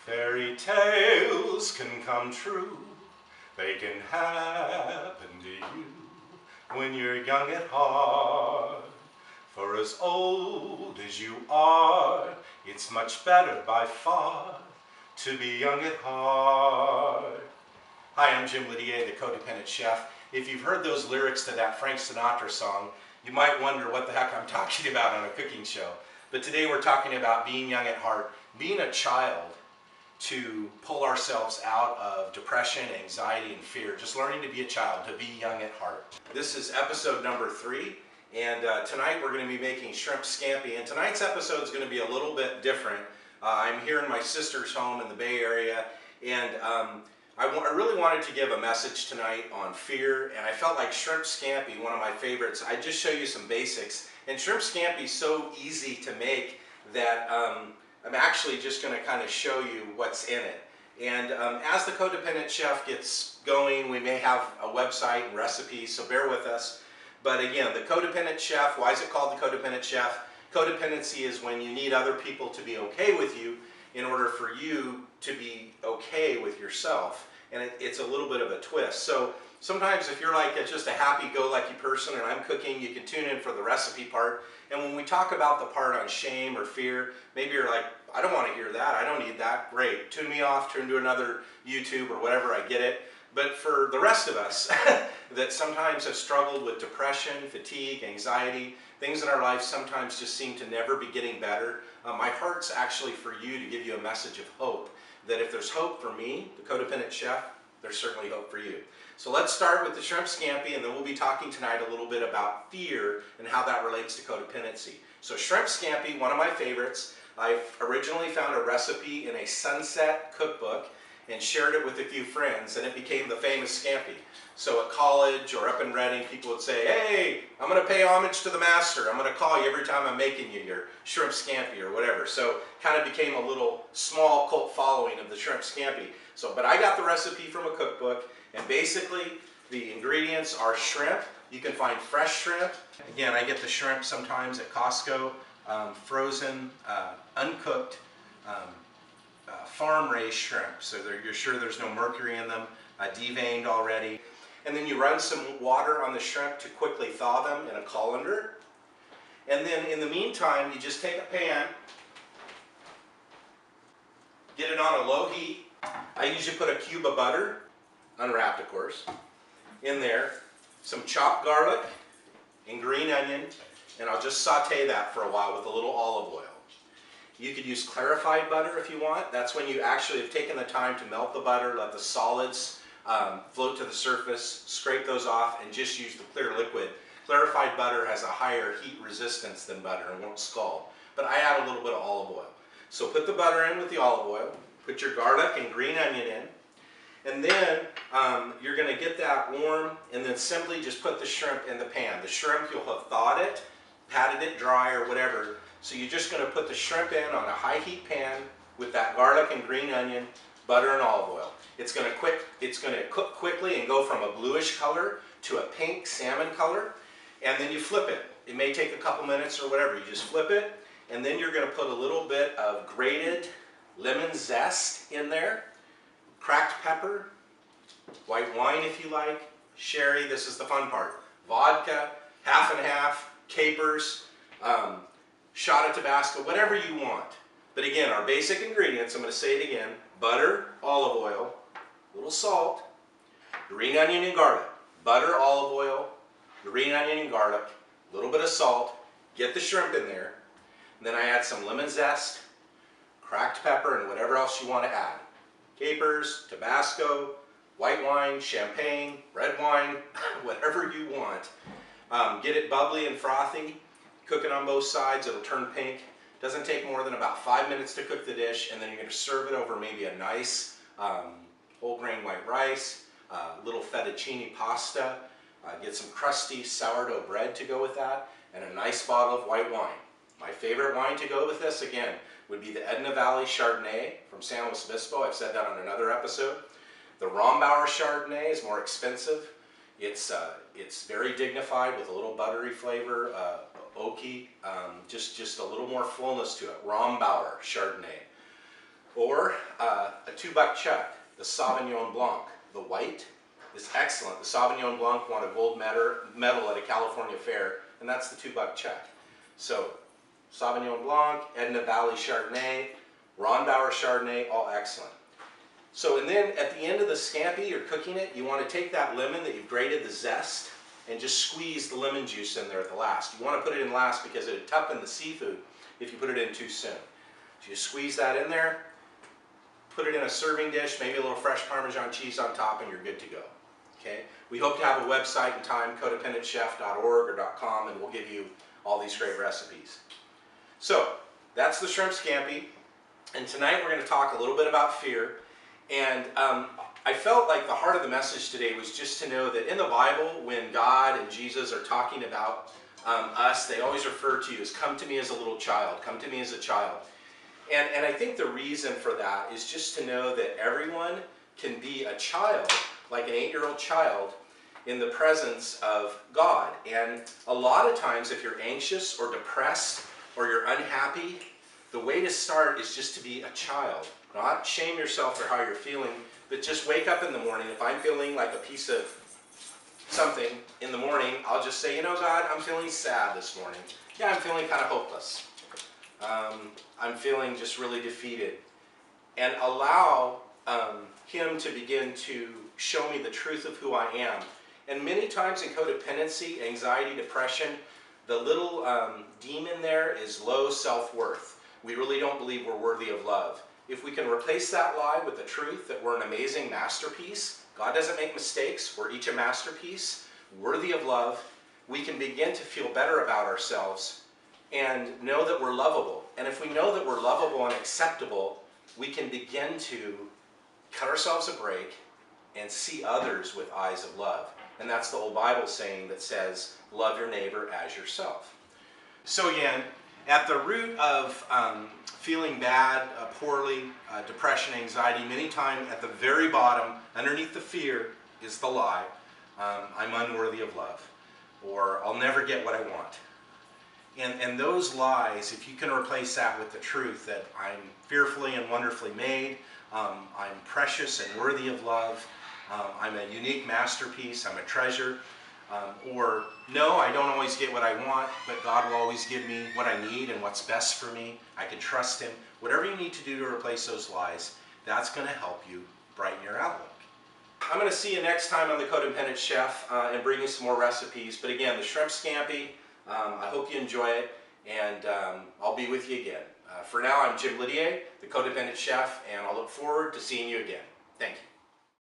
Fairy tales can come true. They can happen to you when you're young at heart. For as old as you are, it's much better by far to be young at heart. Hi, I'm Jim Lydier, the Codependent Chef. If you've heard those lyrics to that Frank Sinatra song, you might wonder what the heck I'm talking about on a cooking show. But today we're talking about being young at heart, being a child, to pull ourselves out of depression, anxiety, and fear. Just learning to be a child, to be young at heart. This is episode number 3, and tonight we're going to be making shrimp scampi. And tonight's episode is going to be a little bit different. I'm here in my sister's home in the Bay Area, and I really wanted to give a message tonight on fear, and I felt like shrimp scampi, one of my favorites. I'd just show you some basics. And shrimp scampi is so easy to make that I'm actually just going to kind of show you what's in it. And as the Codependent Chef gets going, we may have a website and recipes, so bear with us. But again, the Codependent Chef, why is it called the Codependent Chef? Codependency is when you need other people to be okay with you in order for you to be okay with yourself. And it's a little bit of a twist. So sometimes if you're like just a happy-go-lucky person and I'm cooking, you can tune in for the recipe part. And when we talk about the part on shame or fear, maybe you're like, I don't want to hear that, I don't need that. Great, tune me off, turn to another YouTube or whatever, I get it. But for the rest of us that sometimes have struggled with depression, fatigue, anxiety, things in our life sometimes just seem to never be getting better, my heart's actually for you to give you a message of hope. That if there's hope for me, the Codependent Chef, there's certainly hope for you. So let's start with the shrimp scampi, and then we'll be talking tonight a little bit about fear and how that relates to codependency. So shrimp scampi, one of my favorites. I originally found a recipe in a Sunset cookbook and shared it with a few friends, and it became the famous scampi. So at college or up in Reading, people would say, hey, I'm going to pay homage to the master. I'm going to call you every time I'm making you your shrimp scampi or whatever. So kind of became a little small cult following of the shrimp scampi. So, but I got the recipe from a cookbook, and basically the ingredients are shrimp. You can find fresh shrimp. Again, I get the shrimp sometimes at Costco, frozen, uncooked, farm-raised shrimp, so you're sure there's no mercury in them, deveined already. And then you run some water on the shrimp to quickly thaw them in a colander. And then in the meantime, you just take a pan, get it on a low heat. I usually put a cube of butter, unwrapped of course, in there, some chopped garlic and green onion, and I'll just saute that for a while with a little olive oil. You could use clarified butter if you want. That's when you actually have taken the time to melt the butter, let the solids float to the surface, scrape those off, and just use the clear liquid. Clarified butter has a higher heat resistance than butter and won't scald. But I add a little bit of olive oil. So put the butter in with the olive oil, put your garlic and green onion in, and then you're going to get that warm, and then simply just put the shrimp in the pan. The shrimp, you'll have thawed it, patted it dry or whatever. So you're just going to put the shrimp in on a high heat pan with that garlic and green onion, butter and olive oil. It's going to cook quickly and go from a bluish color to a pink salmon color, and then you flip it. It may take a couple minutes or whatever. You just flip it, and then you're going to put a little bit of grated lemon zest in there, cracked pepper, white wine if you like, sherry, this is the fun part, vodka, half and half, capers, shot of Tabasco, whatever you want. But again, our basic ingredients, I'm going to say it again, butter, olive oil, a little salt, green onion and garlic. Butter, olive oil, green onion and garlic, a little bit of salt, get the shrimp in there, and then I add some lemon zest, cracked pepper, and whatever else you want to add. Capers, Tabasco, white wine, champagne, red wine, whatever you want. Get it bubbly and frothy. Cook it on both sides, it'll turn pink. Doesn't take more than about 5 minutes to cook the dish, and then you're going to serve it over maybe a nice whole grain white rice, little fettuccine pasta, get some crusty sourdough bread to go with that, and a nice bottle of white wine. My favorite wine to go with this, again, would be the Edna Valley Chardonnay from San Luis Obispo. I've said that on another episode. The Rombauer Chardonnay is more expensive. It's very dignified with a little buttery flavor, oaky, just a little more fullness to it. Rombauer Chardonnay. Or a $2 chuck, the Sauvignon Blanc. The white is excellent. The Sauvignon Blanc won a gold medal at a California fair, and that's the $2 chuck. So Sauvignon Blanc, Edna Valley Chardonnay, Ron Bauer Chardonnay, all excellent. So, and then at the end of the scampi, you're cooking it, you want to take that lemon that you've grated the zest and just squeeze the lemon juice in there at the last. You want to put it in last because it would toughen the seafood if you put it in too soon. So you squeeze that in there, put it in a serving dish, maybe a little fresh Parmesan cheese on top, and you're good to go. Okay? We hope to have a website in time, codependentchef.org or .com, and we'll give you all these great recipes. So, that's the shrimp scampi, and tonight we're going to talk a little bit about fear. And I felt like the heart of the message today was just to know that in the Bible, when God and Jesus are talking about us, they always refer to you as, come to me as a little child, come to me as a child. And I think the reason for that is just to know that everyone can be a child, like an 8-year-old child, in the presence of God. And a lot of times if you're anxious or depressed or you're unhappy, the way to start is just to be a child. Not shame yourself for how you're feeling, but just wake up in the morning. If I'm feeling like a piece of something in the morning, I'll just say, you know, God, I'm feeling sad this morning. Yeah, I'm feeling kind of hopeless. I'm feeling just really defeated. And allow Him to begin to show me the truth of who I am. And many times in codependency, anxiety, depression, the little demon there is low self-worth. We really don't believe we're worthy of love. If we can replace that lie with the truth that we're an amazing masterpiece, God doesn't make mistakes, we're each a masterpiece, worthy of love, we can begin to feel better about ourselves and know that we're lovable. And if we know that we're lovable and acceptable, we can begin to cut ourselves a break and see others with eyes of love. And that's the old Bible saying that says, love your neighbor as yourself. So again, at the root of feeling bad, poorly, depression, anxiety, many times at the very bottom, underneath the fear, is the lie, I'm unworthy of love, or I'll never get what I want. And those lies, if you can replace that with the truth that I'm fearfully and wonderfully made, I'm precious and worthy of love, I'm a unique masterpiece, I'm a treasure, or no, I don't always get what I want, but God will always give me what I need and what's best for me. I can trust Him. Whatever you need to do to replace those lies, that's going to help you brighten your outlook. I'm going to see you next time on the Codependent Chef and bring you some more recipes. But again, the shrimp scampi, I hope you enjoy it, and I'll be with you again. For now, I'm Jim Lydier, the Codependent Chef, and I'll look forward to seeing you again. Thank you.